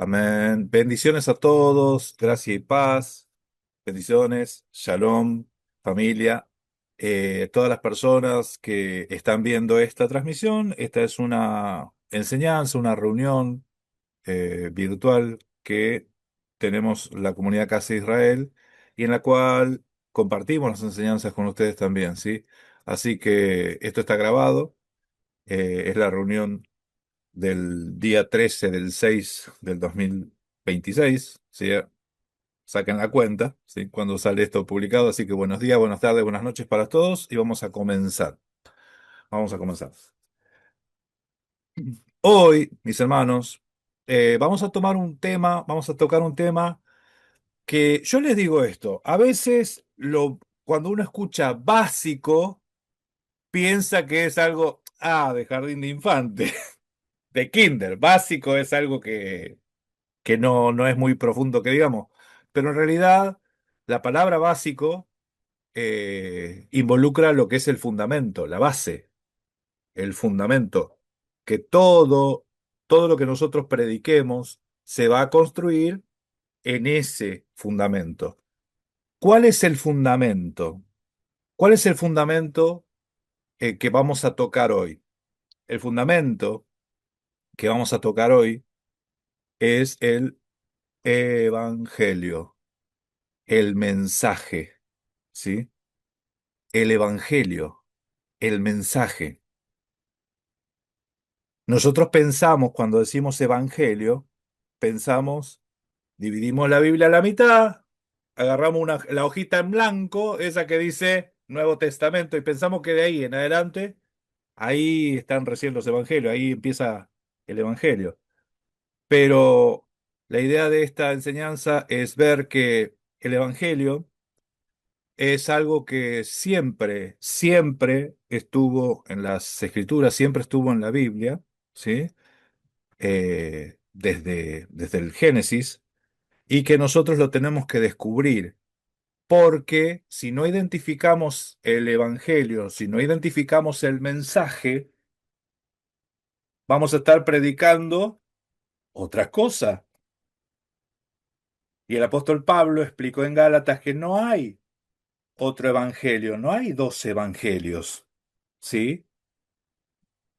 Amén. Bendiciones a todos, gracia y paz. Bendiciones, shalom, familia. Todas las personas que están viendo esta transmisión, esta es una enseñanza, una reunión virtual que tenemos la comunidad Casa de Israel y en la cual compartimos las enseñanzas con ustedes también, ¿sí? Así que esto está grabado, es la reunión del día 13 del 6 del 2026, ¿sí? Saquen la cuenta, ¿sí? Cuando sale esto publicado. Así que buenos días, buenas tardes, buenas noches para todos y vamos a comenzar. Vamos a comenzar. Hoy, mis hermanos, vamos a tomar un tema, vamos a tocar un tema que yo les digo esto, a veces cuando uno escucha básico, piensa que es algo, de jardín de infante, de kinder. Básico es algo que no es muy profundo que digamos, pero en realidad la palabra básico involucra lo que es el fundamento, la base, el fundamento, que todo lo que nosotros prediquemos se va a construir en ese fundamento. ¿Cuál es el fundamento? ¿Cuál es el fundamento que vamos a tocar hoy? El fundamento que vamos a tocar hoy es el Evangelio, el mensaje, ¿sí? El Evangelio, el mensaje. Nosotros pensamos, cuando decimos Evangelio, pensamos, dividimos la Biblia a la mitad, agarramos la hojita en blanco, esa que dice Nuevo Testamento, y pensamos que de ahí en adelante, ahí están recién los Evangelios, ahí empieza el Evangelio. Pero la idea de esta enseñanza es ver que el Evangelio es algo que siempre estuvo en las Escrituras, siempre estuvo en la Biblia, ¿sí? Desde el Génesis, y que nosotros lo tenemos que descubrir, porque si no identificamos el Evangelio, si no identificamos el mensaje, vamos a estar predicando otra cosa. Y el apóstol Pablo explicó en Gálatas que no hay otro evangelio, no hay dos evangelios, ¿sí?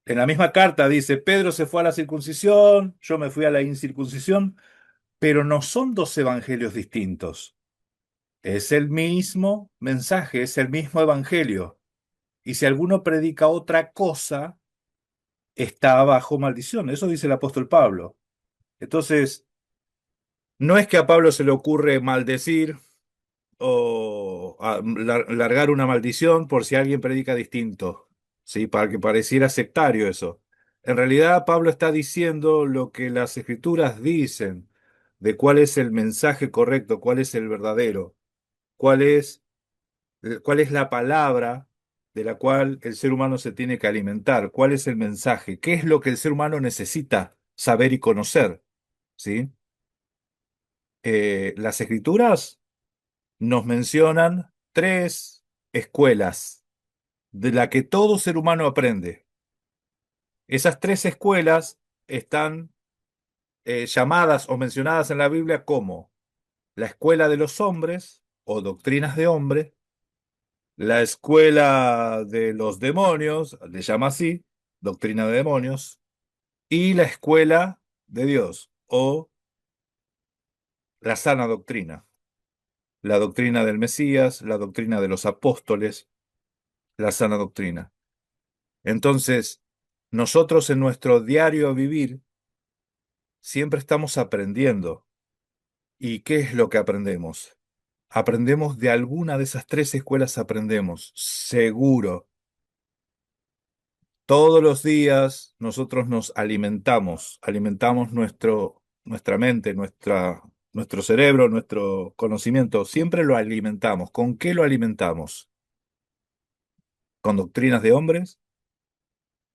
En la misma carta dice, Pedro se fue a la circuncisión, yo me fui a la incircuncisión, pero no son dos evangelios distintos. Es el mismo mensaje, es el mismo evangelio. Y si alguno predica otra cosa, está bajo maldición. Eso dice el apóstol Pablo. Entonces, no es que a Pablo se le ocurre maldecir o largar una maldición por si alguien predica distinto, ¿sí? Para que pareciera sectario eso. En realidad, Pablo está diciendo lo que las escrituras dicen de cuál es el mensaje correcto, cuál es el verdadero, cuál es, cuál es la palabra de la cual el ser humano se tiene que alimentar, cuál es el mensaje, qué es lo que el ser humano necesita saber y conocer, ¿sí? Las escrituras nos mencionan tres escuelas de la que todo ser humano aprende. Esas tres escuelas están llamadas o mencionadas en la Biblia como la escuela de los hombres o doctrinas de hombre, la escuela de los demonios, le llama así, doctrina de demonios, y la escuela de Dios o la sana doctrina, la doctrina del Mesías, la doctrina de los apóstoles, la sana doctrina. Entonces, nosotros en nuestro diario vivir siempre estamos aprendiendo. ¿Y qué es lo que aprendemos? Aprendemos de alguna de esas tres escuelas, aprendemos, seguro. Todos los días nosotros nos alimentamos nuestra mente, nuestro cerebro, nuestro conocimiento, siempre lo alimentamos. ¿Con qué lo alimentamos? ¿Con doctrinas de hombres?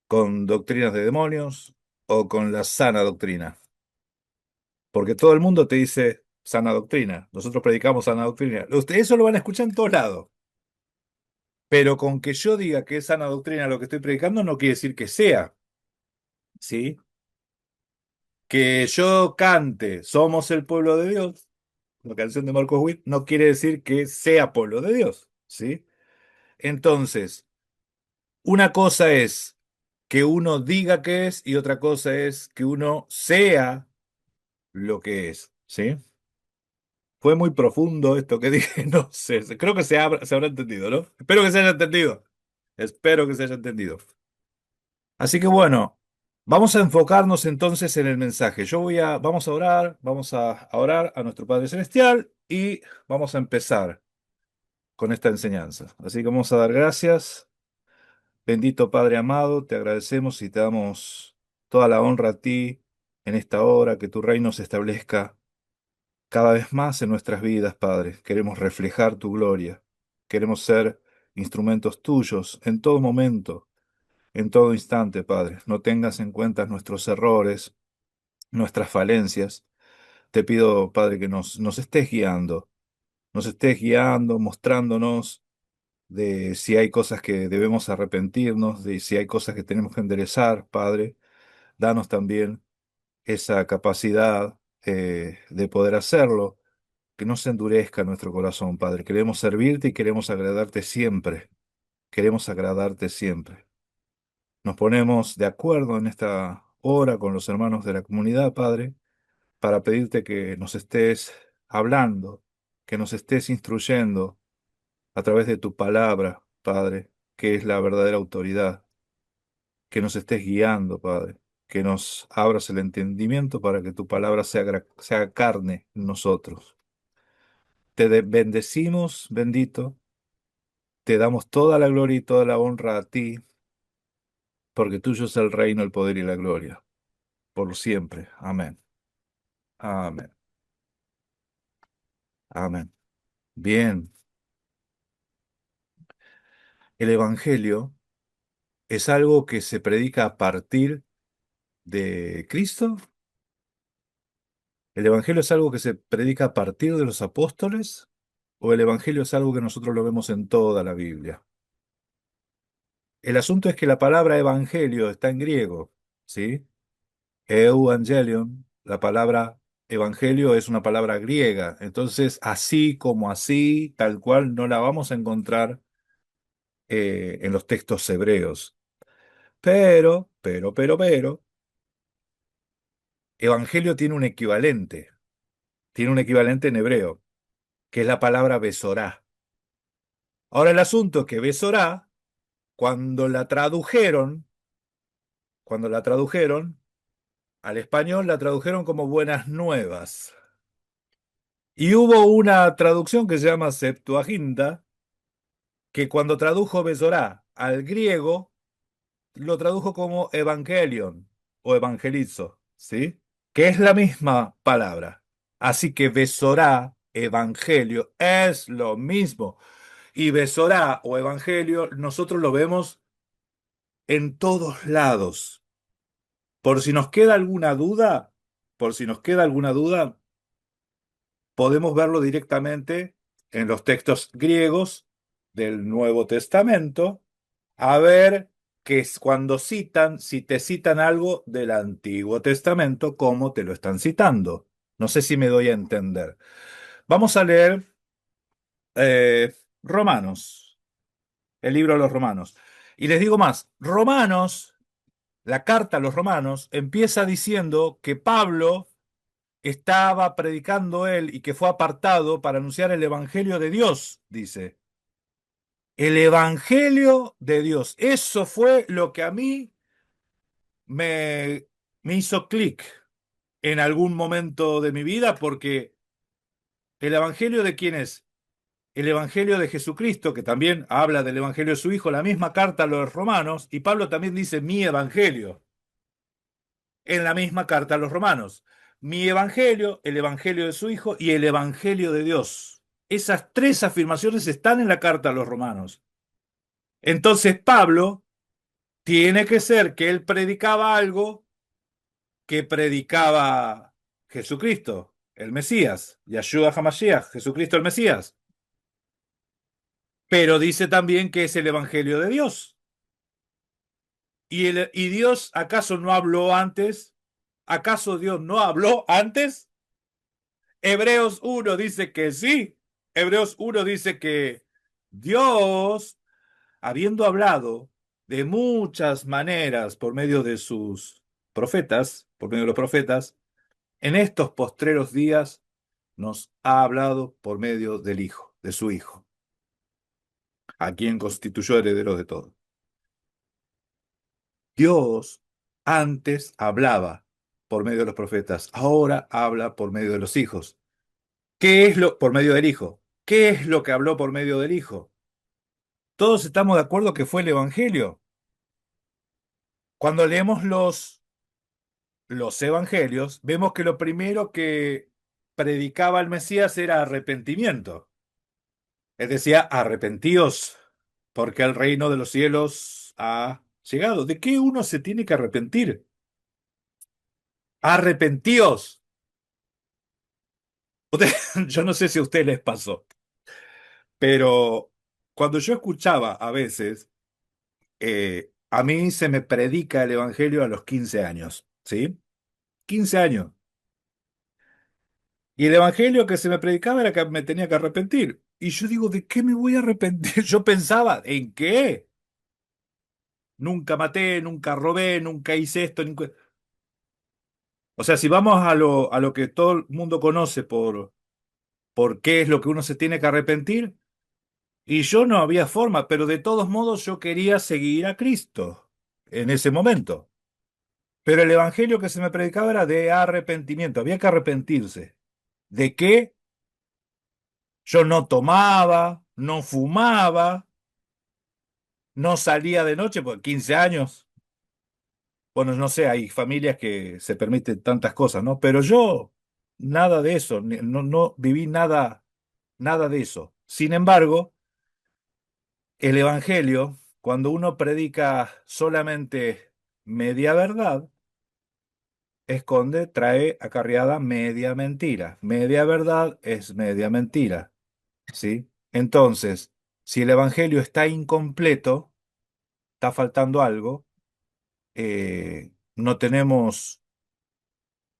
¿Con doctrinas de demonios? ¿O con la sana doctrina? Porque todo el mundo te dice sana doctrina. Nosotros predicamos sana doctrina. Ustedes eso lo van a escuchar en todos lados. Pero con que yo diga que es sana doctrina lo que estoy predicando no quiere decir que sea, ¿sí? que yo cante Somos el pueblo de Dios, la canción de Marcos Witt, no quiere decir que sea pueblo de Dios, ¿sí? Entonces, una cosa es que uno diga que es y otra cosa es que uno sea lo que es, ¿sí? Fue muy profundo esto que dije, no sé, creo que se habrá entendido, ¿no? Espero que se haya entendido. Espero que se haya entendido. Así que bueno, vamos a enfocarnos entonces en el mensaje. Vamos a orar a nuestro Padre Celestial y vamos a empezar con esta enseñanza. Así que vamos a dar gracias. Bendito Padre amado, te agradecemos y te damos toda la honra a ti en esta hora, que tu reino se establezca cada vez más en nuestras vidas, Padre. Queremos reflejar tu gloria. Queremos ser instrumentos tuyos en todo momento, en todo instante, Padre. No tengas en cuenta nuestros errores, nuestras falencias. Te pido, Padre, que nos estés guiando, mostrándonos de si hay cosas que debemos arrepentirnos, de si hay cosas que tenemos que enderezar, Padre. Danos también esa capacidad de poder hacerlo, que no se endurezca nuestro corazón, Padre. Queremos servirte y queremos agradarte siempre. Queremos agradarte siempre. Nos ponemos de acuerdo en esta hora con los hermanos de la comunidad, Padre, para pedirte que nos estés hablando, que nos estés instruyendo a través de tu palabra, Padre, que es la verdadera autoridad, que nos estés guiando, Padre, que nos abras el entendimiento para que tu palabra se haga carne en nosotros. Bendecimos, bendito, te damos toda la gloria y toda la honra a ti, porque tuyo es el reino, el poder y la gloria, por siempre. Amén. Amén. Amén. Bien, el Evangelio es algo que se predica a partir de Cristo. ¿El Evangelio es algo que se predica a partir de los apóstoles? ¿O el Evangelio es algo que nosotros lo vemos en toda la Biblia? El asunto es que la palabra Evangelio está en griego, ¿sí? Evangelion, la palabra Evangelio es una palabra griega. Entonces, así como así, tal cual, no la vamos a encontrar en los textos hebreos. Pero, Evangelio tiene un equivalente en hebreo, que es la palabra Besorá. Ahora el asunto es que Besorá, cuando la tradujeron, cuando la tradujeron al español, la tradujeron como buenas nuevas. Y hubo una traducción que se llama Septuaginta, que cuando tradujo Besorá al griego, lo tradujo como Evangelion o evangelizo, ¿sí? Que es la misma palabra. Así que Besorá, evangelio, es lo mismo. Y Besorá o evangelio, nosotros lo vemos en todos lados. Por si nos queda alguna duda, por si nos queda alguna duda, podemos verlo directamente en los textos griegos del Nuevo Testamento, a ver que es cuando citan, si te citan algo del Antiguo Testamento, cómo te lo están citando. No sé si me doy a entender. Vamos a leer Romanos, el libro de los Romanos. Y les digo más, Romanos, la carta a los Romanos, empieza diciendo que Pablo estaba predicando él y que fue apartado para anunciar el Evangelio de Dios, dice. El Evangelio de Dios. Eso fue lo que a mí me, me hizo clic en algún momento de mi vida, porque el Evangelio de quién es? El Evangelio de Jesucristo, que también habla del Evangelio de su Hijo, la misma carta a los romanos, y Pablo también dice mi Evangelio, en la misma carta a los romanos. Mi Evangelio, el Evangelio de su Hijo y el Evangelio de Dios. Esas tres afirmaciones están en la carta a los romanos. Entonces Pablo tiene que ser que él predicaba algo que predicaba Jesucristo, el Mesías, Yahshua HaMashiach, Jesucristo el Mesías. Pero dice también que es el Evangelio de Dios. ¿Y Dios acaso no habló antes? ¿Acaso Dios no habló antes? Hebreos 1 dice que sí. Hebreos 1 dice que Dios, habiendo hablado de muchas maneras por medio de sus profetas, por medio de los profetas, en estos postreros días nos ha hablado por medio del Hijo, de su Hijo, a quien constituyó heredero de todo. Dios antes hablaba por medio de los profetas, ahora habla por medio de los hijos. ¿Qué es lo por medio del Hijo? ¿Qué es lo que habló por medio del Hijo? Todos estamos de acuerdo que fue el Evangelio. Cuando leemos los Evangelios, vemos que lo primero que predicaba el Mesías era arrepentimiento. Él decía, arrepentíos, porque el reino de los cielos ha llegado. ¿De qué uno se tiene que arrepentir? Arrepentíos. Yo no sé si a ustedes les pasó, pero cuando yo escuchaba a veces, a mí se me predica el Evangelio a los 15 años, ¿sí? 15 años. Y el Evangelio que se me predicaba era que me tenía que arrepentir. Y yo digo, ¿de qué me voy a arrepentir? Yo pensaba, ¿en qué? Nunca maté, nunca robé, nunca hice esto. O sea, si vamos a lo que todo el mundo conoce por qué es lo que uno se tiene que arrepentir, y yo no había forma, pero de todos modos yo quería seguir a Cristo en ese momento. Pero el evangelio que se me predicaba era de arrepentimiento, había que arrepentirse. ¿De qué? Yo no tomaba, no fumaba, no salía de noche, por 15 años. Bueno, no sé, hay familias que se permiten tantas cosas, ¿no? Pero yo, nada de eso, no viví nada de eso. Sin embargo, el evangelio, cuando uno predica solamente media verdad, esconde, trae acarreada media mentira. Media verdad es media mentira, ¿sí? Entonces, si el evangelio está incompleto, está faltando algo, no tenemos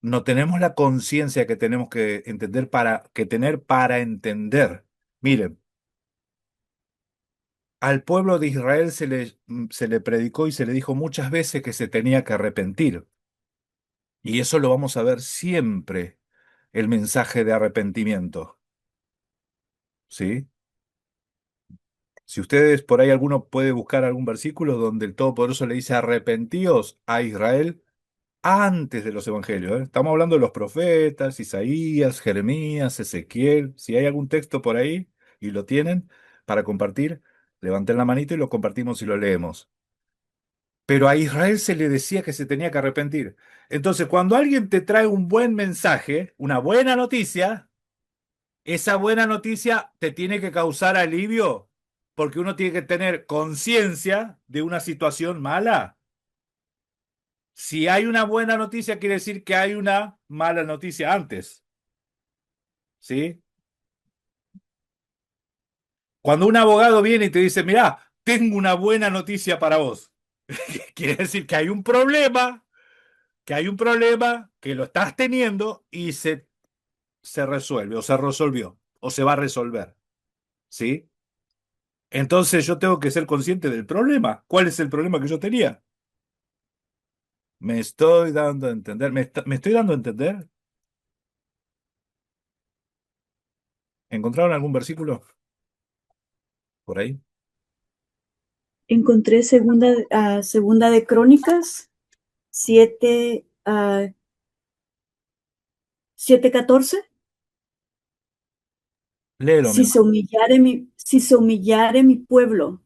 la conciencia que tenemos que entender que tener para entender. Miren, al pueblo de Israel se le predicó y se le dijo muchas veces que se tenía que arrepentir. Y eso lo vamos a ver siempre, el mensaje de arrepentimiento, ¿sí? Si ustedes por ahí alguno puede buscar algún versículo donde el Todopoderoso le dice arrepentíos a Israel antes de los evangelios, ¿eh? Estamos hablando de los profetas, Isaías, Jeremías, Ezequiel. Si hay algún texto por ahí y lo tienen para compartir, levanten la manito y lo compartimos y lo leemos. Pero a Israel se le decía que se tenía que arrepentir. Entonces, cuando alguien te trae un buen mensaje, una buena noticia, esa buena noticia te tiene que causar alivio, porque uno tiene que tener conciencia de una situación mala. Si hay una buena noticia, quiere decir que hay una mala noticia antes, ¿sí? Cuando un abogado viene y te dice, mirá, tengo una buena noticia para vos, quiere decir que hay un problema, que lo estás teniendo y se resuelve o se resolvió o se va a resolver, ¿sí? Entonces yo tengo que ser consciente del problema. ¿Cuál es el problema que yo tenía? Me estoy dando a entender, me estoy dando a entender. ¿Encontraron algún versículo por ahí? Encontré segunda de Crónicas 7, 7:14. Léelo, mi hermano. Si se humillare mi pueblo,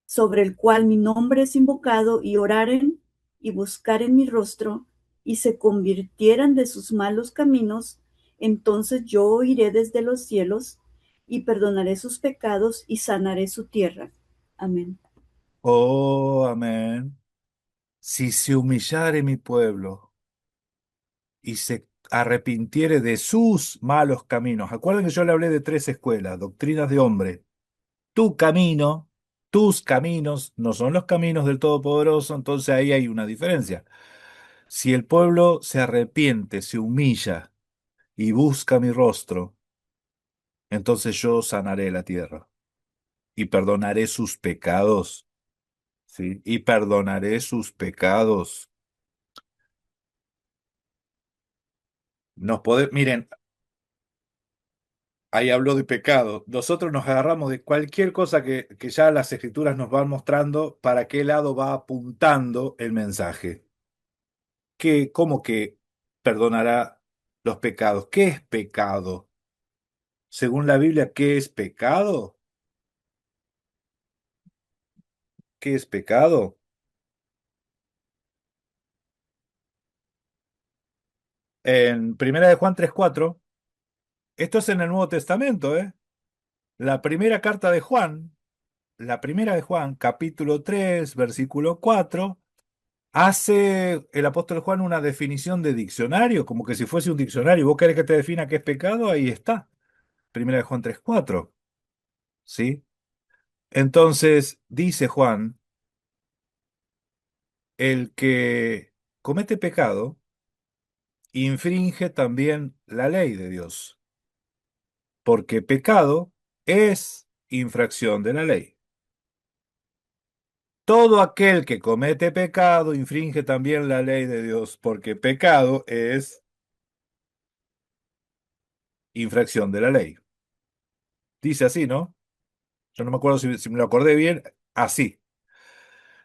sobre el cual mi nombre es invocado, y oraren y buscaren mi rostro, y se convirtieran de sus malos caminos, entonces yo oiré desde los cielos, y perdonaré sus pecados, y sanaré su tierra. Amén. Oh, amén. Si se humillare mi pueblo y se arrepintiere de sus malos caminos. Acuérdense que yo le hablé de tres escuelas, doctrinas de hombre. Tu camino, tus caminos, no son los caminos del Todopoderoso, entonces ahí hay una diferencia. Si el pueblo se arrepiente, se humilla y busca mi rostro, entonces yo sanaré la tierra y perdonaré sus pecados, ¿sí? Y perdonaré sus pecados. Miren, ahí habló de pecado. Nosotros nos agarramos de cualquier cosa que ya las escrituras nos van mostrando para qué lado va apuntando el mensaje. ¿Cómo que perdonará los pecados? ¿Qué es pecado? Según la Biblia, ¿qué es pecado? ¿Qué es pecado? En Primera de Juan 3:4, esto es en el Nuevo Testamento, ¿eh? La primera carta de Juan, la primera de Juan, capítulo 3, versículo 4, hace el apóstol Juan una definición de diccionario, como que si fuese un diccionario. ¿Vos querés que te defina qué es pecado? Ahí está. Primera de Juan 3:4, ¿sí? Entonces, dice Juan, el que comete pecado infringe también la ley de Dios, porque pecado es infracción de la ley. Todo aquel que comete pecado infringe también la ley de Dios, porque pecado es infracción de la ley. Dice así, ¿no? Yo no me acuerdo si me lo acordé bien, así.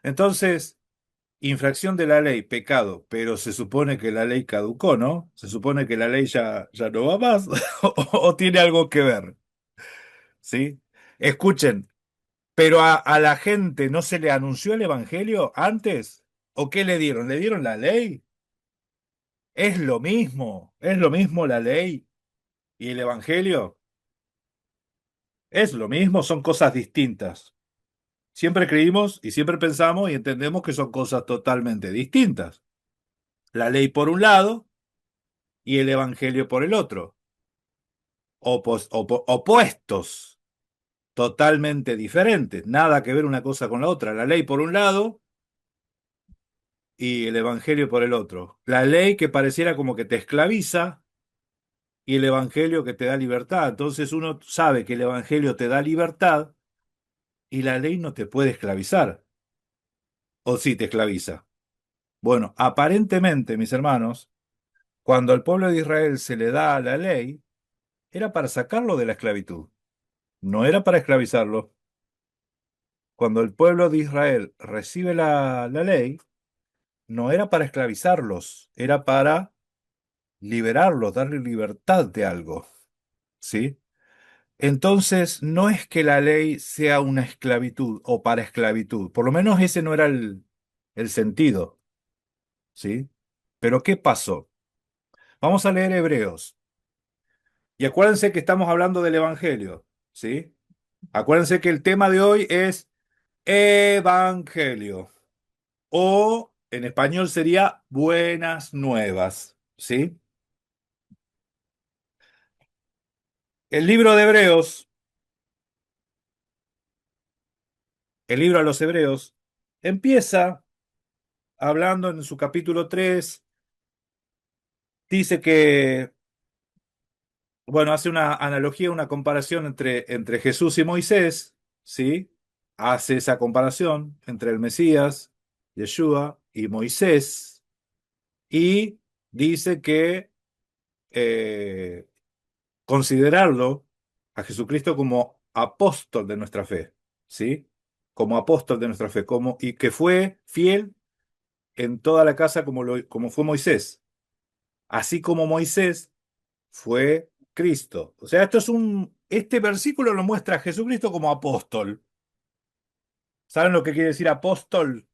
Entonces, infracción de la ley, pecado, pero se supone que la ley caducó, ¿no? Se supone que la ley ya no va más, o tiene algo que ver, ¿sí? Escuchen, pero a la gente no se le anunció el evangelio antes, ¿o qué le dieron? ¿Le dieron la ley? Es lo mismo la ley y el evangelio, es lo mismo, son cosas distintas. Siempre creímos y siempre pensamos y entendemos que son cosas totalmente distintas. La ley por un lado y el evangelio por el otro. Opuestos, totalmente diferentes. Nada que ver una cosa con la otra. La ley por un lado y el evangelio por el otro. La ley que pareciera como que te esclaviza y el evangelio que te da libertad. Entonces uno sabe que el evangelio te da libertad y la ley no te puede esclavizar. ¿O sí te esclaviza? Bueno, aparentemente, mis hermanos, cuando al pueblo de Israel se le da la ley, era para sacarlo de la esclavitud, no era para esclavizarlo. Cuando el pueblo de Israel recibe la ley, no era para esclavizarlos, era para liberarlos, darle libertad de algo, ¿sí? Entonces, no es que la ley sea una esclavitud o para esclavitud, por lo menos ese no era el sentido, ¿sí? Pero ¿qué pasó? Vamos a leer Hebreos. Y acuérdense que estamos hablando del Evangelio, ¿sí? Acuérdense que el tema de hoy es Evangelio, o en español sería buenas nuevas, ¿sí? El libro de Hebreos, el libro a los Hebreos, empieza hablando en su capítulo 3, dice que, bueno, hace una analogía, una comparación entre Jesús y Moisés, ¿sí? Hace esa comparación entre el Mesías, Yeshua, y Moisés, y dice que eh, considerarlo a Jesucristo como apóstol de nuestra fe, ¿sí? Como apóstol de nuestra fe, y que fue fiel en toda la casa como fue Moisés, así como Moisés fue Cristo. O sea, este versículo lo muestra a Jesucristo como apóstol. ¿Saben lo que quiere decir apóstol?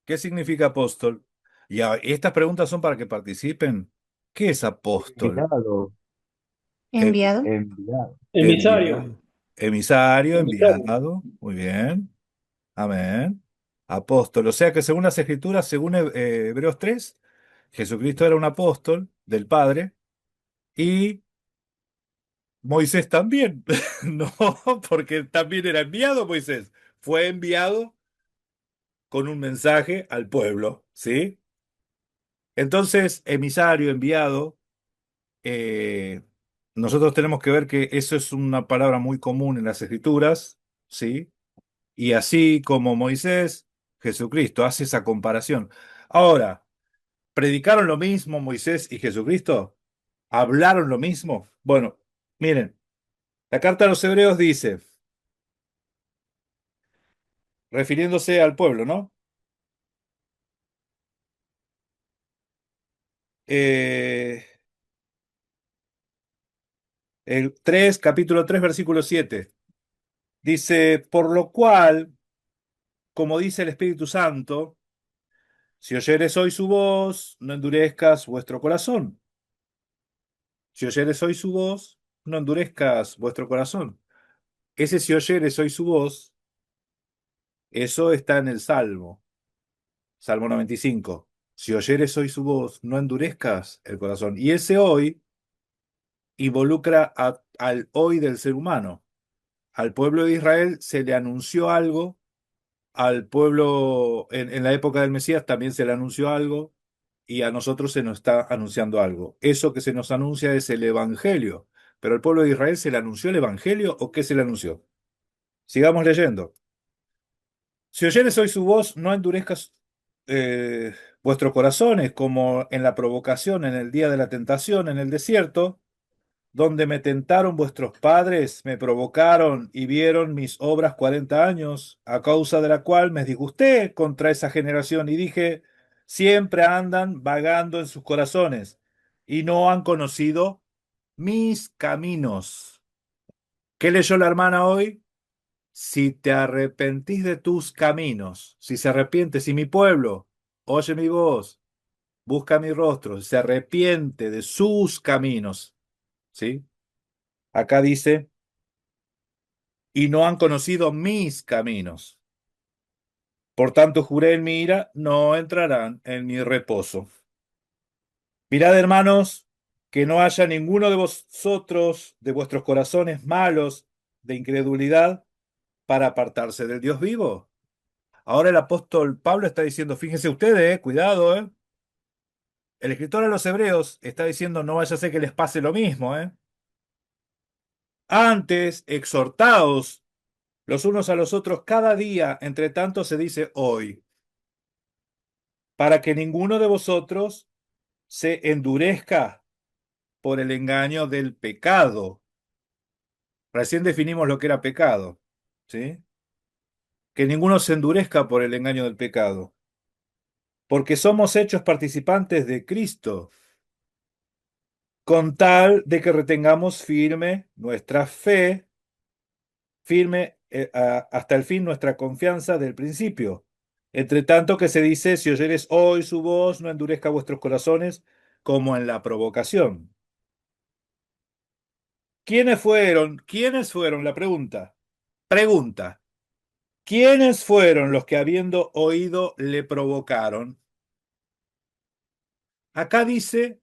¿Qué significa apóstol? Estas preguntas son para que participen. ¿Qué es apóstol? Enviado, Em- Enviado. enviado. Emisario, Enviado. Emisario, emisario. enviado. Muy bien. Amén. Apóstol. O sea que según las Escrituras, según Hebreos 3, Jesucristo era un apóstol del Padre y Moisés también. No, porque también era enviado Moisés. Fue enviado con un mensaje al pueblo, ¿sí? Entonces, emisario, enviado, eh, nosotros tenemos que ver que eso es una palabra muy común en las Escrituras, ¿sí? Y así como Moisés, Jesucristo hace esa comparación. Ahora, ¿predicaron lo mismo Moisés y Jesucristo? ¿Hablaron lo mismo? Bueno, miren, la carta a los Hebreos dice, refiriéndose al pueblo, ¿no? Eh, capítulo 3, versículo 7. Dice, por lo cual, como dice el Espíritu Santo, si oyeres hoy su voz, no endurezcas vuestro corazón. Si oyeres hoy su voz, no endurezcas vuestro corazón. Ese si oyeres hoy su voz, eso está en el Salmo, Salmo 95. Si oyeres hoy su voz, no endurezcas el corazón. Y ese hoy involucra al hoy del ser humano. Al pueblo de Israel se le anunció algo, al pueblo en la época del Mesías también se le anunció algo, y a nosotros se nos está anunciando algo. Eso que se nos anuncia es el Evangelio. Pero al pueblo de Israel se le anunció el Evangelio o qué se le anunció. Sigamos leyendo. Si oyeres hoy su voz, no endurezcas eh, vuestros corazones como en la provocación, en el día de la tentación, en el desierto, donde me tentaron vuestros padres, me provocaron y vieron mis obras 40 años, a causa de la cual me disgusté contra esa generación y dije, siempre andan vagando en sus corazones y no han conocido mis caminos. ¿Qué leyó la hermana hoy? Si te arrepentís de tus caminos, si se arrepiente, si mi pueblo oye mi voz, busca mi rostro, se arrepiente de sus caminos, ¿sí? Acá dice, y no han conocido mis caminos. Por tanto, juré en mi ira, no entrarán en mi reposo. Mirad, hermanos, que no haya ninguno de vosotros, de vuestros corazones malos de incredulidad, para apartarse del Dios vivo. Ahora el apóstol Pablo está diciendo, fíjense ustedes, cuidado, eh. El escritor a los hebreos está diciendo, no vaya a ser que les pase lo mismo, eh. Antes, exhortaos los unos a los otros cada día, entre tanto se dice hoy, para que ninguno de vosotros se endurezca por el engaño del pecado. Recién definimos lo que era pecado, ¿sí? Que ninguno se endurezca por el engaño del pecado, porque somos hechos participantes de Cristo, con tal de que retengamos firme nuestra fe, firme hasta el fin nuestra confianza del principio. Entre tanto que se dice, si oyeres hoy su voz, no endurezca vuestros corazones como en la provocación. ¿Quiénes fueron? ¿Quiénes fueron? La pregunta. Pregunta. ¿Quiénes fueron los que habiendo oído le provocaron? Acá dice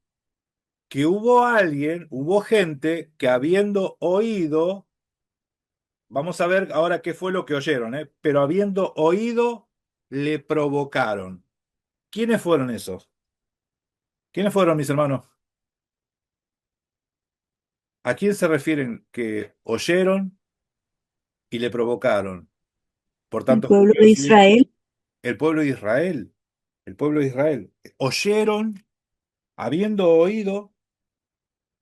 que hubo alguien, hubo gente que habiendo oído, vamos a ver ahora qué fue lo que oyeron, ¿eh? Pero habiendo oído, le provocaron. ¿Quiénes fueron esos? ¿Quiénes fueron, mis hermanos? ¿A quién se refieren que oyeron y le provocaron? Por El tanto, pueblo juré de en mi Israel. el pueblo de Israel, el pueblo de Israel. Oyeron, habiendo oído,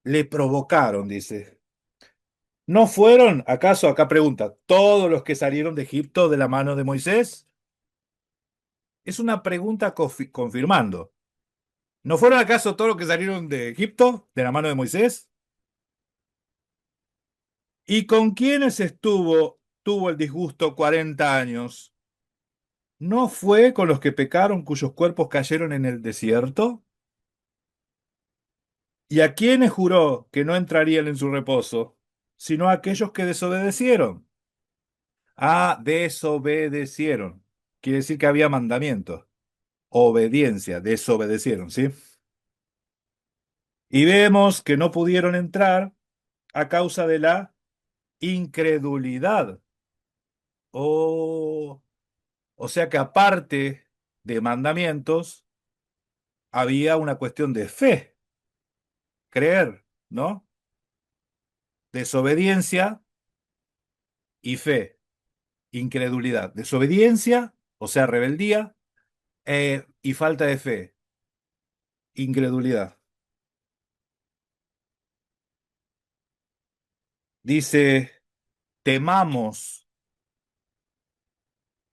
le provocaron, dice. ¿No fueron, acaso, acá pregunta, todos los que salieron de Egipto de la mano de Moisés? Es una pregunta confirmando. ¿No fueron acaso todos los que salieron de Egipto de la mano de Moisés? ¿Y con quiénes tuvo el disgusto 40 años? ¿No fue con los que pecaron cuyos cuerpos cayeron en el desierto? ¿Y a quiénes juró que no entrarían en su reposo, sino a aquellos que desobedecieron? Ah, desobedecieron. Quiere decir que había mandamientos. Obediencia, desobedecieron, ¿sí? Y vemos que no pudieron entrar a causa de la incredulidad. Oh, O sea que aparte de mandamientos, había una cuestión de fe, creer, ¿no? Desobediencia y fe, incredulidad. Desobediencia, o sea, rebeldía, y falta de fe, incredulidad. Dice, temamos.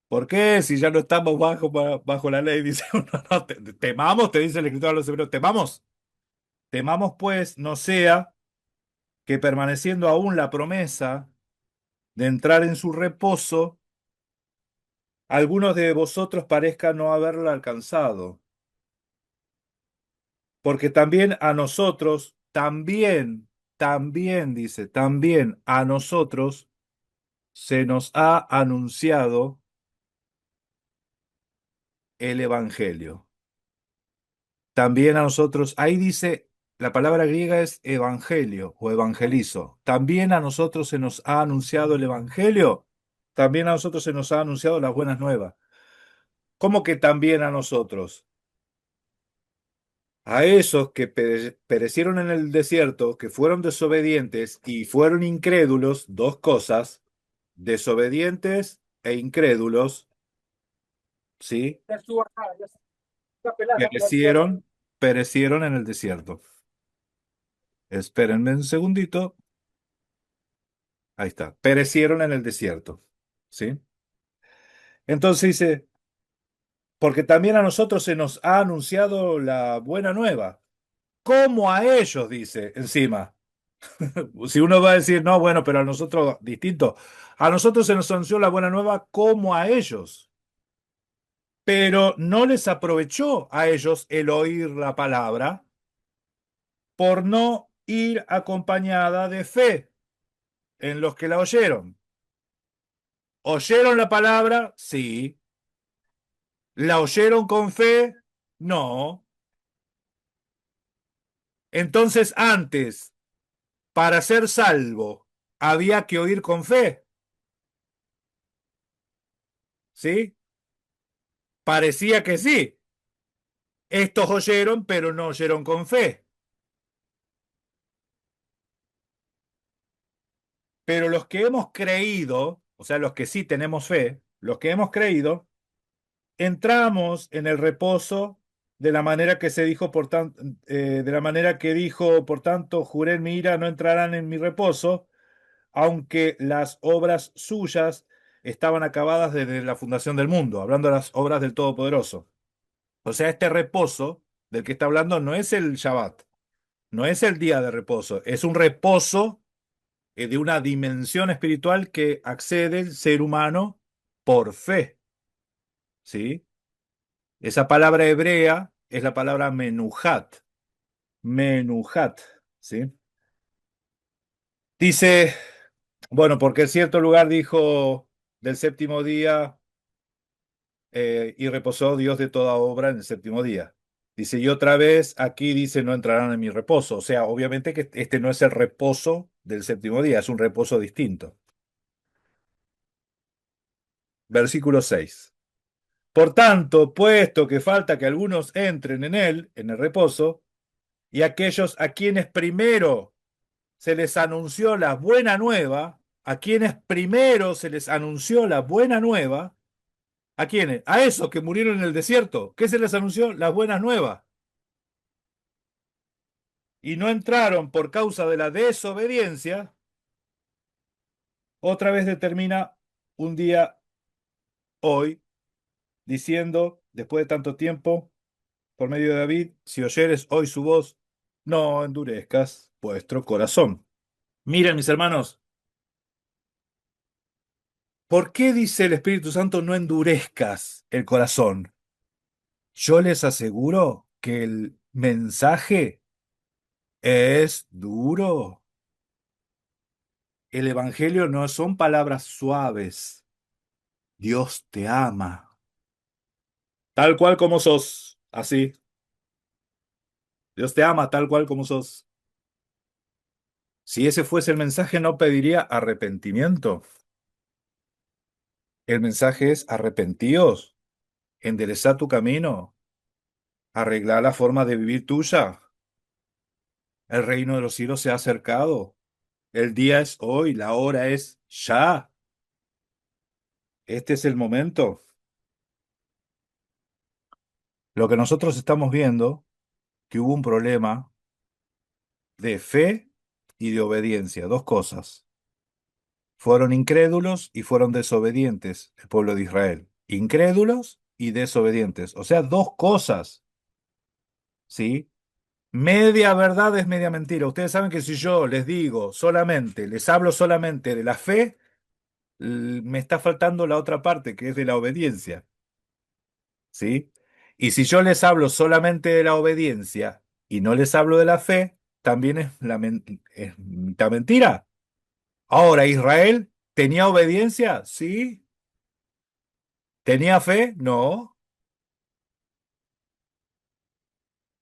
¿Por qué? Si ya no estamos bajo la ley, dice uno, no, temamos, te dice el escritor a los hebreos, temamos. Temamos pues, no sea que permaneciendo aún la promesa de entrar en su reposo, algunos de vosotros parezcan no haberla alcanzado. Porque también a nosotros, también, dice, también a nosotros se nos ha anunciado el Evangelio. También a nosotros, ahí dice, la palabra griega es evangelio o evangelizo. También a nosotros se nos ha anunciado el Evangelio. También a nosotros se nos ha anunciado las buenas nuevas. ¿Cómo que también a nosotros? A esos que perecieron en el desierto, que fueron desobedientes y fueron incrédulos, dos cosas, desobedientes e incrédulos, ¿sí? Perecieron, perecieron en el desierto. Espérenme un segundito. Ahí está. Perecieron en el desierto, ¿sí? Entonces dice, porque también a nosotros se nos ha anunciado la buena nueva. Como a ellos, dice encima. Si uno va a decir, no, bueno, pero a nosotros distinto. A nosotros se nos anunció la buena nueva como a ellos. Pero no les aprovechó a ellos el oír la palabra por no ir acompañada de fe en los que la oyeron. ¿Oyeron la palabra? Sí. ¿La oyeron con fe? No. Entonces antes, para ser salvo, había que oír con fe, ¿sí? Parecía que sí. Estos oyeron, pero no oyeron con fe. Pero los que hemos creído, o sea, los que sí tenemos fe, los que hemos creído, entramos en el reposo de la manera que se dijo, de la manera que dijo, por tanto, juré en mi ira, no entrarán en mi reposo, aunque las obras suyas estaban acabadas desde la fundación del mundo, hablando de las obras del Todopoderoso. O sea, este reposo del que está hablando no es el Shabbat, no es el día de reposo, es un reposo de una dimensión espiritual que accede el ser humano por fe, ¿sí? Esa palabra hebrea es la palabra menujat, ¿sí? Dice, bueno, porque en cierto lugar dijo del séptimo día y reposó Dios de toda obra en el séptimo día. Dice, y otra vez aquí dice, no entrarán en mi reposo. O sea, obviamente que este no es el reposo del séptimo día, es un reposo distinto. Versículo 6. Por tanto, puesto que falta que algunos entren en él, en el reposo, y aquellos a quienes primero se les anunció la buena nueva, a quienes primero se les anunció la buena nueva, ¿a quiénes? A esos que murieron en el desierto. ¿Qué se les anunció? Las buenas nuevas. Y no entraron por causa de la desobediencia, otra vez determina un día hoy, diciendo, después de tanto tiempo, por medio de David, si oyeres hoy su voz, no endurezcas vuestro corazón. Miren, mis hermanos, ¿por qué dice el Espíritu Santo no endurezcas el corazón? Yo les aseguro que el mensaje es duro. El Evangelio no son palabras suaves. Dios te ama, tal cual como sos, así. Dios te ama tal cual como sos. Si ese fuese el mensaje, no pediría arrepentimiento. El mensaje es arrepentíos, enderezá tu camino, arreglá la forma de vivir tuya. El reino de los cielos se ha acercado. El día es hoy, la hora es ya. Este es el momento. Lo que nosotros estamos viendo, que hubo un problema de fe y de obediencia, dos cosas. Fueron incrédulos y fueron desobedientes el pueblo de Israel. Incrédulos y desobedientes. O sea, dos cosas, ¿sí? Media verdad es media mentira. Ustedes saben que si yo les digo solamente, les hablo solamente de la fe, me está faltando la otra parte, que es de la obediencia, ¿sí? Y si yo les hablo solamente de la obediencia y no les hablo de la fe, también es mitad mentira. Ahora, ¿Israel tenía obediencia? Sí. ¿Tenía fe? No.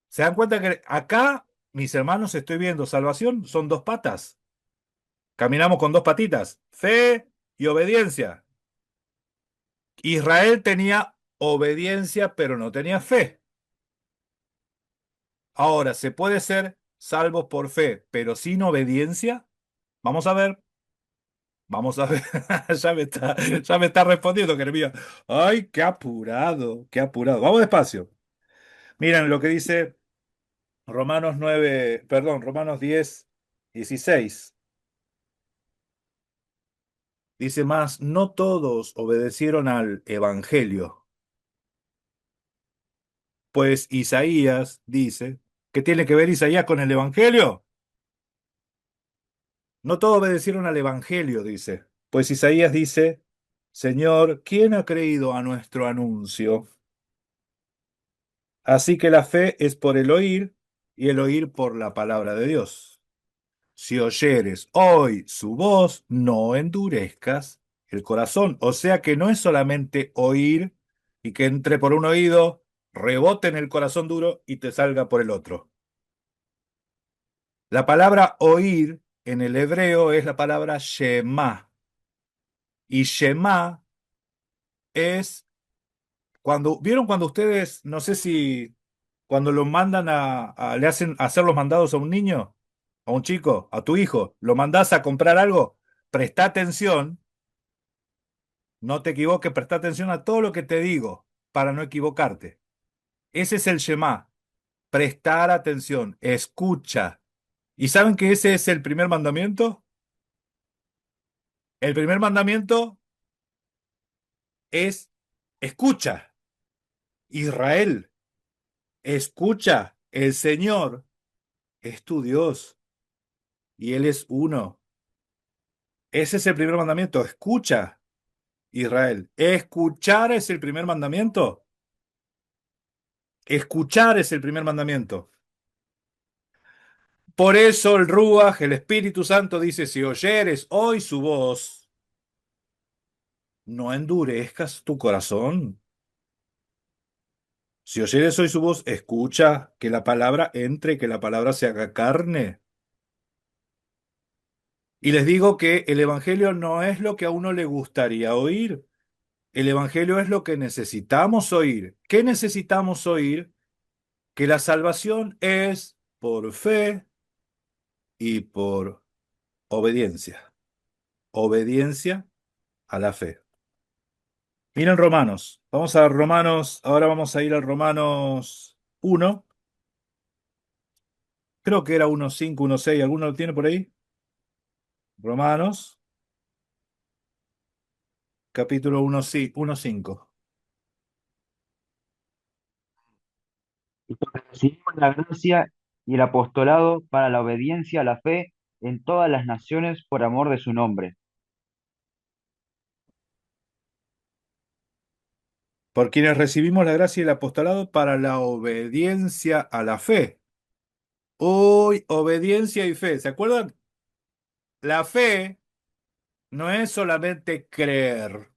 ¿Se dan cuenta que acá, mis hermanos, estoy viendo salvación? Son dos patas. Caminamos con dos patitas. Fe y obediencia. Israel tenía obediencia, pero no tenía fe. Ahora, ¿se puede ser salvos por fe, pero sin obediencia? Vamos a ver. Vamos a ver. Ya me está respondiendo, Jeremías. Ay, qué apurado, qué apurado. Vamos despacio. Miren lo que dice Romanos 9, perdón, Romanos 10, 16. Dice más, no todos obedecieron al Evangelio, pues Isaías dice, ¿qué tiene que ver Isaías con el Evangelio? No todos obedecieron al Evangelio, dice, pues Isaías dice, Señor, ¿quién ha creído a nuestro anuncio? Así que la fe es por el oír y el oír por la palabra de Dios. Si oyeres hoy su voz, no endurezcas el corazón. O sea que no es solamente oír y que entre por un oído, rebote en el corazón duro y te salga por el otro. La palabra oír en el hebreo es la palabra shema. Y shema es cuando, ¿vieron cuando ustedes, no sé si cuando lo mandan le hacen hacer los mandados a un niño, a un chico, a tu hijo, lo mandás a comprar algo? Presta atención. No te equivoques, presta atención a todo lo que te digo para no equivocarte. Ese es el Shema, prestar atención, escucha. ¿Y saben que ese es el primer mandamiento? El primer mandamiento es escucha. Israel, escucha. El Señor es tu Dios y Él es uno. Ese es el primer mandamiento, escucha, Israel. Escuchar es el primer mandamiento. Escuchar es el primer mandamiento. Por eso el Ruach, el Espíritu Santo, dice, si oyeres hoy su voz, no endurezcas tu corazón. Si oyeres hoy su voz, escucha que la palabra entre, que la palabra se haga carne. Y les digo que el Evangelio no es lo que a uno le gustaría oír. El Evangelio es lo que necesitamos oír. ¿Qué necesitamos oír? Que la salvación es por fe y por obediencia. Obediencia a la fe. Miren Romanos. Vamos a Romanos. Ahora vamos a ir al Romanos 1. Creo que era 1:5, 1:6. ¿Alguno lo tiene por ahí? Romanos, capítulo 1, sí, 1:5. Y porque recibimos la gracia y el apostolado para la obediencia a la fe en todas las naciones por amor de su nombre. Por quienes recibimos la gracia y el apostolado para la obediencia a la fe. Uy, obediencia y fe. ¿Se acuerdan? La fe no es solamente creer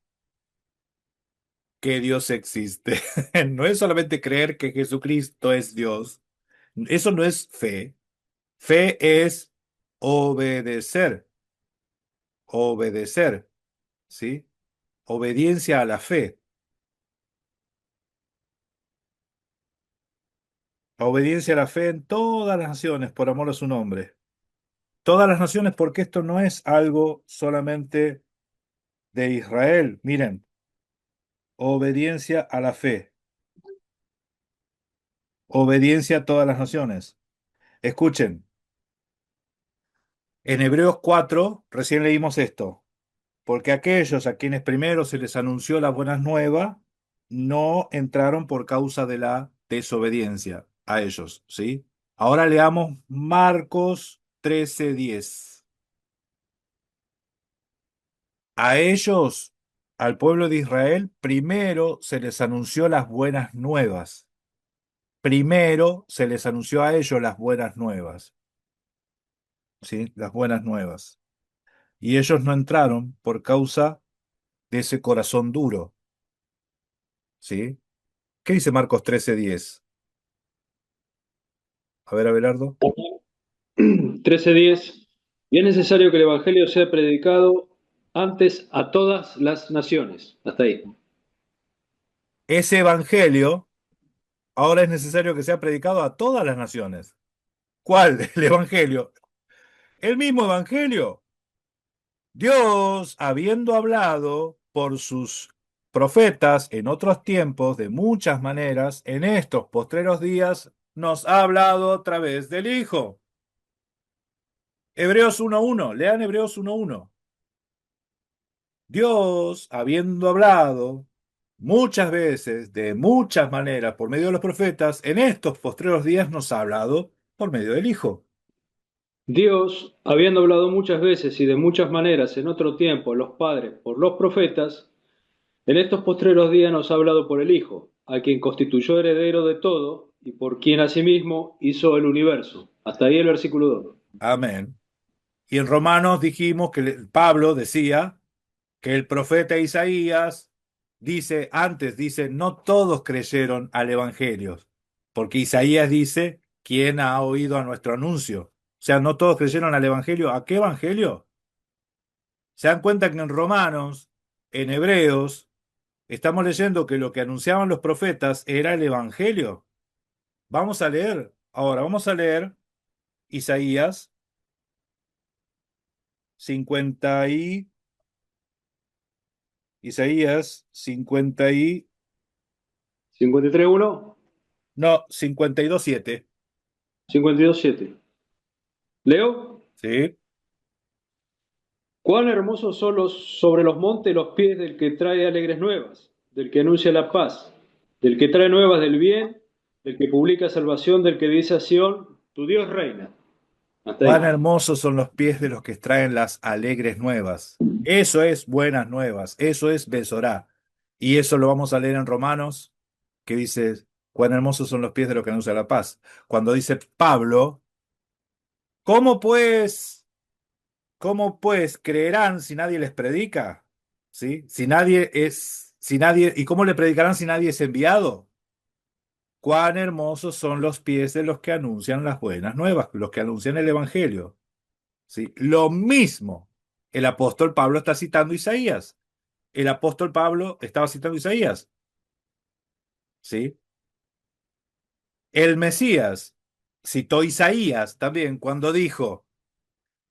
que Dios existe. No es solamente creer que Jesucristo es Dios. Eso no es fe. Fe es obedecer, obedecer, ¿sí? obediencia a la fe. Obediencia a la fe en todas las naciones por amor a su nombre. Todas las naciones porque esto no es algo solamente de Israel. Miren, obediencia a la fe. Obediencia a todas las naciones. Escuchen, en Hebreos 4 recién leímos esto. Porque aquellos a quienes primero se les anunció la buena nueva no entraron por causa de la desobediencia a ellos, ¿sí? Ahora leamos Marcos 13:10. A ellos, al pueblo de Israel, primero se les anunció las buenas nuevas. Primero se les anunció a ellos las buenas nuevas, ¿sí? Las buenas nuevas. Y ellos no entraron por causa de ese corazón duro, ¿sí? ¿Qué dice Marcos 13:10? A ver, Abelardo. 13:10. Y es necesario que el Evangelio sea predicado antes a todas las naciones. Hasta ahí. Ese evangelio ahora es necesario que sea predicado a todas las naciones. ¿Cuál? El evangelio. El mismo evangelio. Dios, habiendo hablado por sus profetas en otros tiempos de muchas maneras, en estos postreros días nos ha hablado a través del Hijo. Hebreos 1:1. Lean Hebreos 1:1. Dios, habiendo hablado muchas veces, de muchas maneras, por medio de los profetas, en estos postreros días nos ha hablado por medio del Hijo. Dios, habiendo hablado muchas veces y de muchas maneras en otro tiempo a los padres por los profetas, en estos postreros días nos ha hablado por el Hijo, a quien constituyó heredero de todo y por quien asimismo hizo el universo. Hasta ahí el versículo 2. Amén. Y en Romanos dijimos que Pablo decía que el profeta Isaías dice, no todos creyeron al Evangelio, porque Isaías dice, ¿quién ha oído a nuestro anuncio? O sea, no todos creyeron al Evangelio. ¿A qué Evangelio? Se dan cuenta que en Romanos, en Hebreos, estamos leyendo que lo que anunciaban los profetas era el Evangelio. Vamos a leer, ahora vamos a leer Isaías 50 y Isaías 50 y 53:1, no, 52:7. 52:7. ¿Leo? ¿Sí? Cuán hermosos son sobre los montes los pies del que trae alegres nuevas, del que anuncia la paz, del que trae nuevas del bien, del que publica salvación, del que dice a Sión, tu Dios reina. Hasta ahí. Cuán hermosos son los pies de los que traen las alegres nuevas. Eso es buenas nuevas, eso es Besorá. Y eso lo vamos a leer en Romanos, que dice, cuán hermosos son los pies de los que anuncian la paz. Cuando dice Pablo, ¿cómo pues, cómo pues creerán si nadie les predica? ¿Sí? ¿Y cómo le predicarán si nadie es enviado? Cuán hermosos son los pies de los que anuncian las buenas nuevas, los que anuncian el Evangelio. ¿Sí? Lo mismo, el apóstol Pablo está citando Isaías. El apóstol Pablo estaba citando Isaías. ¿Sí? El Mesías citó Isaías también cuando dijo,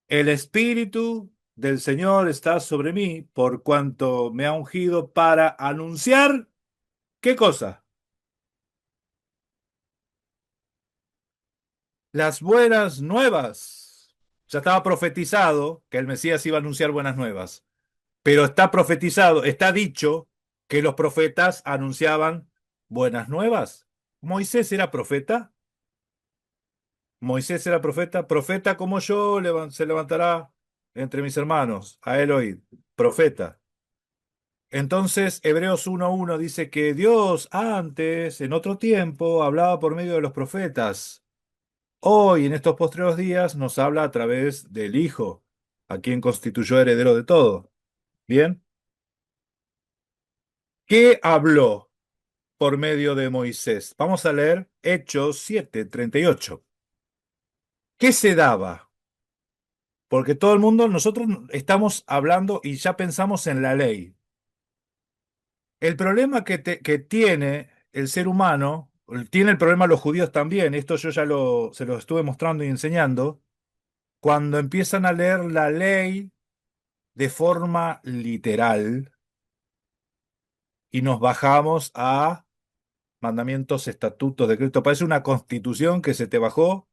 el Espíritu del Señor está sobre mí por cuanto me ha ungido para anunciar, ¿qué cosa? Las buenas nuevas. Ya estaba profetizado que el Mesías iba a anunciar buenas nuevas. Pero está profetizado, está dicho que los profetas anunciaban buenas nuevas. ¿Moisés era profeta? Moisés era profeta. Profeta como yo se levantará entre mis hermanos. A él oíd. Profeta. Entonces, Hebreos 1:1 dice que Dios antes, en otro tiempo, hablaba por medio de los profetas. Hoy, en estos postreros días, nos habla a través del Hijo, a quien constituyó heredero de todo. ¿Bien? ¿Qué habló por medio de Moisés? Vamos a leer Hechos 7:38. ¿Qué se daba? Porque todo el mundo, nosotros estamos hablando y ya pensamos en la ley. El problema que tiene el ser humano, tiene el problema los judíos también, esto yo ya se lo estuve mostrando y enseñando, cuando empiezan a leer la ley de forma literal y nos bajamos a mandamientos, estatutos, decretos. Parece una constitución que se te bajó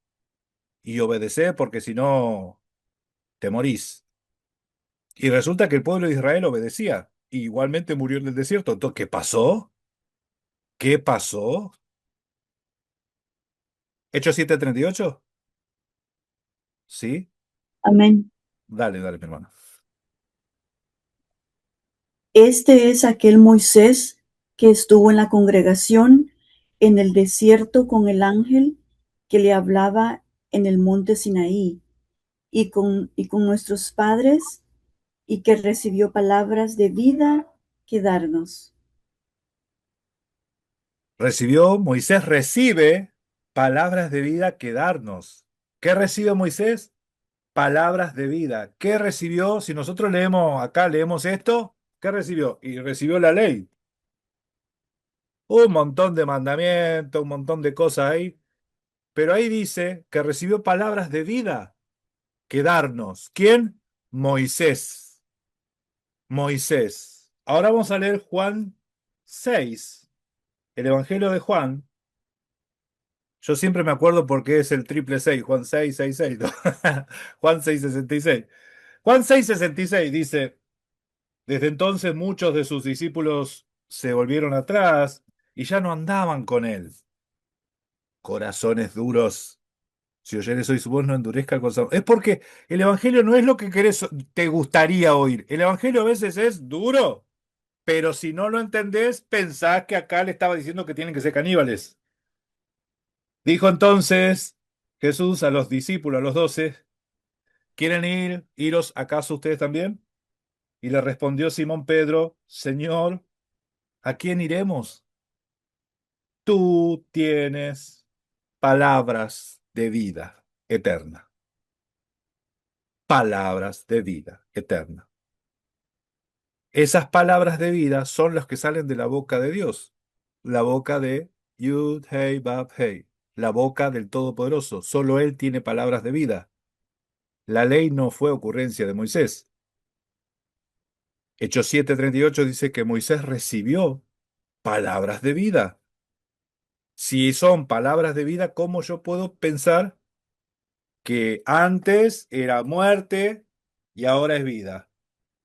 y obedecé porque si no te morís. Y resulta que el pueblo de Israel obedecía. Y igualmente murió en el desierto. Entonces, ¿qué pasó? ¿Qué pasó? ¿Hechos 7:38? ¿Sí? Amén. Dale, dale, mi hermano. Este es aquel Moisés que estuvo en la congregación en el desierto con el ángel que le hablaba en el monte Sinaí y con nuestros padres y que recibió palabras de vida que darnos. Moisés recibe palabras de vida que darnos. ¿Qué recibe Moisés? Palabras de vida. ¿Qué recibió? Si nosotros leemos acá, leemos esto, ¿qué recibió? Y recibió la ley. Un montón de mandamientos, un montón de cosas ahí. Pero ahí dice que recibió palabras de vida que darnos. ¿Quién? Moisés. Moisés. Ahora vamos a leer Juan 6, el Evangelio de Juan. Yo siempre me acuerdo porque es el triple seis, Juan 6, 6, 6, ¿no? Juan 6, 66. Juan 6, 66 dice, desde entonces muchos de sus discípulos se volvieron atrás y ya no andaban con él. Corazones duros. Si oyeres hoy su voz, no endurezca el corazón. Es porque el evangelio no es lo que querés, te gustaría oír. El evangelio a veces es duro, pero si no lo entendés, pensás que acá le estaba diciendo que tienen que ser caníbales. Dijo entonces Jesús a los discípulos, a los 12, ¿quieren ir? ¿Iros acaso ustedes también? Y le respondió Simón Pedro, Señor, ¿a quién iremos? Tú tienes palabras de vida eterna. Palabras de vida eterna. Esas palabras de vida son las que salen de la boca de Dios. La boca de Yud, Hey, Bab, Hey. La boca del Todopoderoso. Solo Él tiene palabras de vida. La ley no fue ocurrencia de Moisés. Hechos 7:38 dice que Moisés recibió palabras de vida. Si son palabras de vida, ¿cómo yo puedo pensar que antes era muerte y ahora es vida?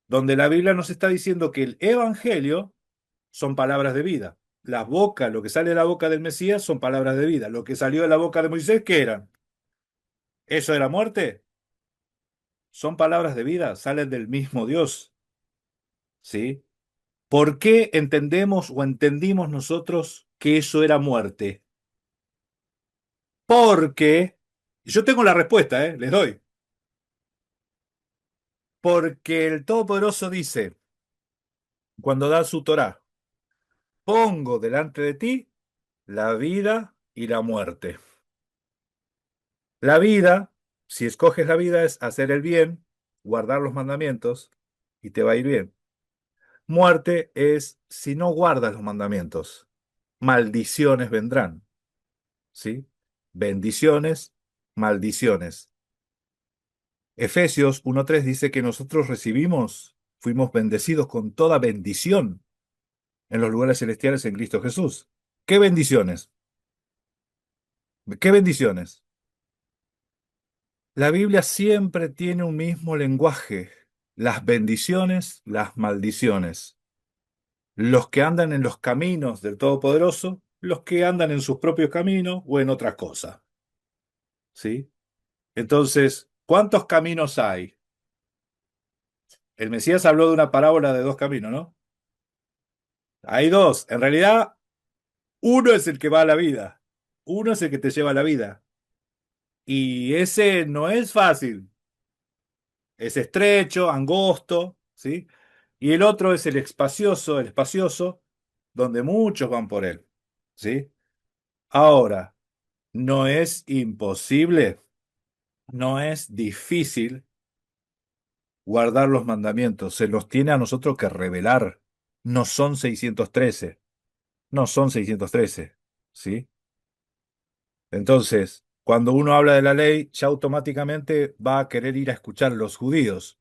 Donde la Biblia nos está diciendo que el Evangelio son palabras de vida. La boca, lo que sale de la boca del Mesías son palabras de vida. Lo que salió de la boca de Moisés, ¿qué eran? ¿Eso era muerte? Son palabras de vida, salen del mismo Dios. ¿Sí? ¿Por qué entendemos o entendimos nosotros que eso era muerte? Porque, yo tengo la respuesta, les doy. Porque el Todopoderoso dice, cuando da su Torá, pongo delante de ti la vida y la muerte. La vida, si escoges la vida, es hacer el bien, guardar los mandamientos y te va a ir bien. Muerte es si no guardas los mandamientos. Maldiciones vendrán, ¿sí? Bendiciones, maldiciones. Efesios 1:3 dice que nosotros fuimos bendecidos con toda bendición en los lugares celestiales en Cristo Jesús. ¿Qué bendiciones? ¿Qué bendiciones? La Biblia siempre tiene un mismo lenguaje. Las bendiciones, las maldiciones. Los que andan en los caminos del Todopoderoso, los que andan en sus propios caminos o en otras cosas. ¿Sí? Entonces, ¿cuántos caminos hay? El Mesías habló de una parábola de dos caminos, ¿no? Hay dos. En realidad, uno es el que va a la vida. Uno es el que te lleva a la vida. Y ese no es fácil. Es estrecho, angosto, ¿sí? Y el otro es el espacioso, donde muchos van por él, ¿sí? Ahora, no es imposible, no es difícil guardar los mandamientos, se los tiene a nosotros que revelar. no son 613, no son 613, ¿sí? Entonces, cuando uno habla de la ley, ya automáticamente va a querer ir a escuchar a los judíos,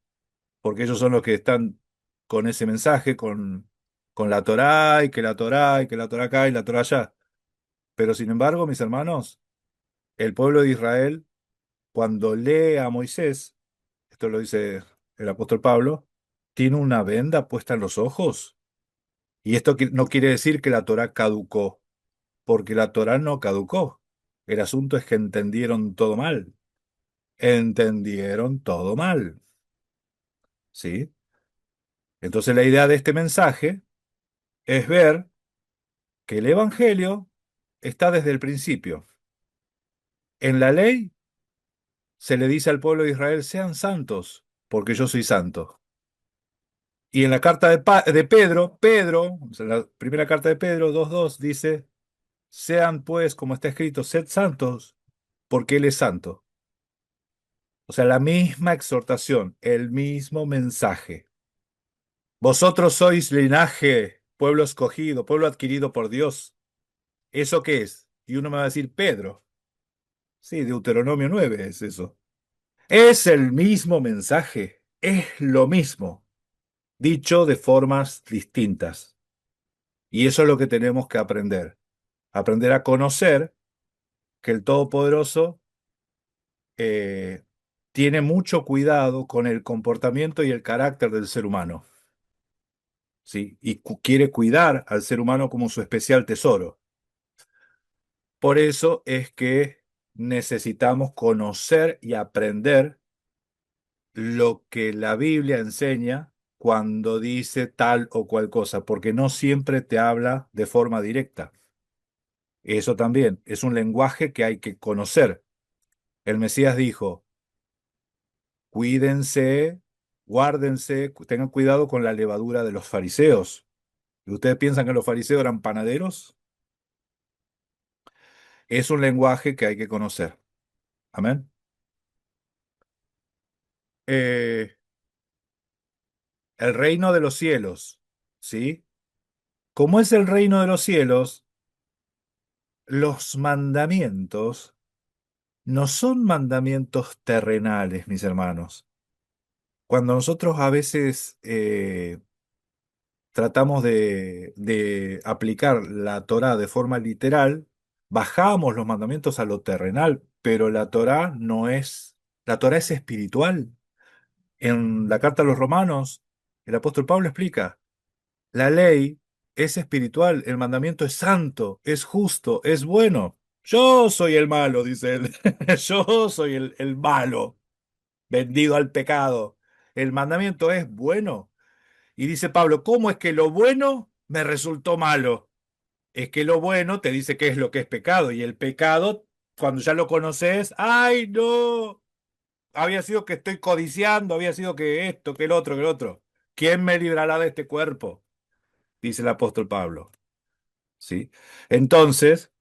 porque ellos son los que están con ese mensaje, con la Torá, y que la Torá, y que la Torá acá y la Torá allá. Pero sin embargo, mis hermanos, el pueblo de Israel, cuando lee a Moisés, esto lo dice el apóstol Pablo, tiene una venda puesta en los ojos. Y esto no quiere decir que la Torá caducó, porque la Torá no caducó. El asunto es que entendieron todo mal. Entendieron todo mal. ¿Sí? Entonces la idea de este mensaje es ver que el Evangelio está desde el principio. En la ley se le dice al pueblo de Israel, sean santos, porque yo soy santo. Y en la carta de Pedro, o sea, la primera carta de Pedro 2:2 dice, sean pues, como está escrito, sed santos, porque Él es santo. O sea, la misma exhortación, el mismo mensaje. Vosotros sois linaje, pueblo escogido, pueblo adquirido por Dios. ¿Eso qué es? Y uno me va a decir, Pedro. Sí, Deuteronomio 9 es eso. Es el mismo mensaje, es lo mismo, dicho de formas distintas. Y eso es lo que tenemos que aprender. Aprender a conocer que el Todopoderoso eh, tiene mucho cuidado con el comportamiento y el carácter del ser humano, ¿sí? Y quiere cuidar al ser humano como su especial tesoro. Por eso es que necesitamos conocer y aprender lo que la Biblia enseña cuando dice tal o cual cosa, porque no siempre te habla de forma directa. Eso también es un lenguaje que hay que conocer. El Mesías dijo, cuídense, guárdense, tengan cuidado con la levadura de los fariseos. ¿Y ustedes piensan que los fariseos eran panaderos? Es un lenguaje que hay que conocer. Amén. Eh, el reino de los cielos, ¿sí? ¿Cómo es el reino de los cielos? Los mandamientos no son mandamientos terrenales, mis hermanos. Cuando nosotros a veces tratamos de aplicar la Torá de forma literal, bajamos los mandamientos a lo terrenal, pero la Torá no es, la Torá es espiritual. En la carta a los Romanos, el apóstol Pablo explica, la ley es espiritual, el mandamiento es santo, es justo, es bueno. Yo soy el malo, dice él. Yo soy el malo, vendido al pecado. El mandamiento es bueno. Y dice Pablo, ¿cómo es que lo bueno me resultó malo? Es que lo bueno te dice qué es lo que es pecado. Y el pecado, cuando ya lo conoces, ¡ay, no! Había sido que estoy codiciando, había sido que esto, que el otro, que el otro. ¿Quién me librará de este cuerpo? Dice el apóstol Pablo. ¿Sí? Entonces,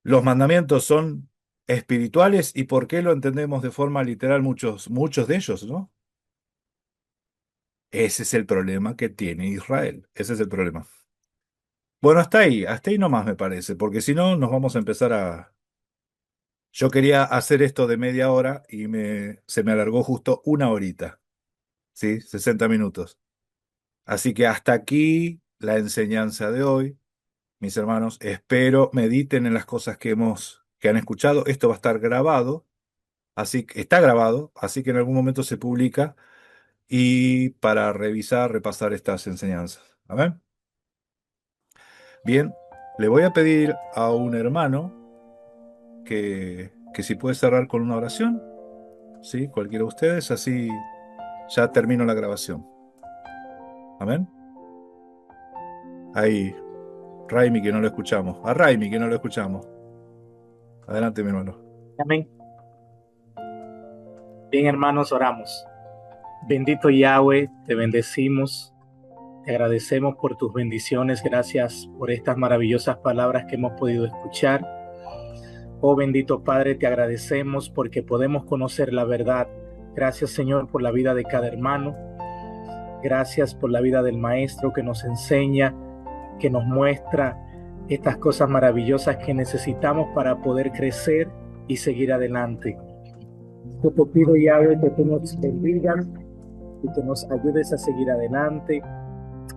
los mandamientos son espirituales y ¿por qué lo entendemos de forma literal muchos de ellos, ¿no? Ese es el problema que tiene Israel. Ese es el problema. Bueno, hasta ahí nomás me parece, porque si no nos vamos a empezar a... Yo quería hacer esto de media hora y se me alargó justo una horita, ¿sí? 60 minutos. Así que hasta aquí la enseñanza de hoy. Mis hermanos, espero mediten en las cosas que han escuchado. Esto va a estar grabado, así que está grabado, así que en algún momento se publica y para revisar, repasar estas enseñanzas. Amén. Bien, le voy a pedir a un hermano que si puede cerrar con una oración, ¿sí? Cualquiera de ustedes, así ya termino la grabación. Amén. Ahí, Raimi, que no lo escuchamos. A Raimi, que no lo escuchamos. Adelante, mi hermano. Amén. Bien, hermanos, oramos. Bendito Yahweh, te bendecimos, te agradecemos por tus bendiciones, gracias por estas maravillosas palabras que hemos podido escuchar. Oh bendito Padre, te agradecemos porque podemos conocer la verdad. Gracias, Señor, por la vida de cada hermano. Gracias por la vida del Maestro que nos enseña, que nos muestra estas cosas maravillosas que necesitamos para poder crecer y seguir adelante. Yo te pido, Yahweh, que tú nos bendigas y que nos ayudes a seguir adelante,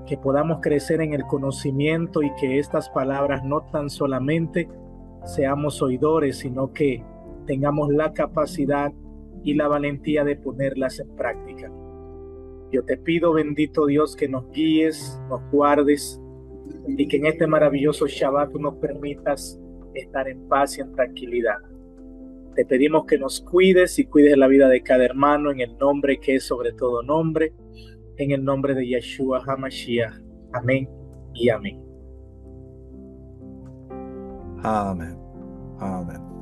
que podamos crecer en el conocimiento y que estas palabras no tan solamente seamos oidores, sino que tengamos la capacidad y la valentía de ponerlas en práctica. Yo te pido, bendito Dios, que nos guíes, nos guardes y que en este maravilloso Shabbat tú nos permitas estar en paz y en tranquilidad. Te pedimos que nos cuides y cuides la vida de cada hermano en el nombre que es sobre todo nombre, en el nombre de Yeshua HaMashiach. Amén y amén. Amén. Amén.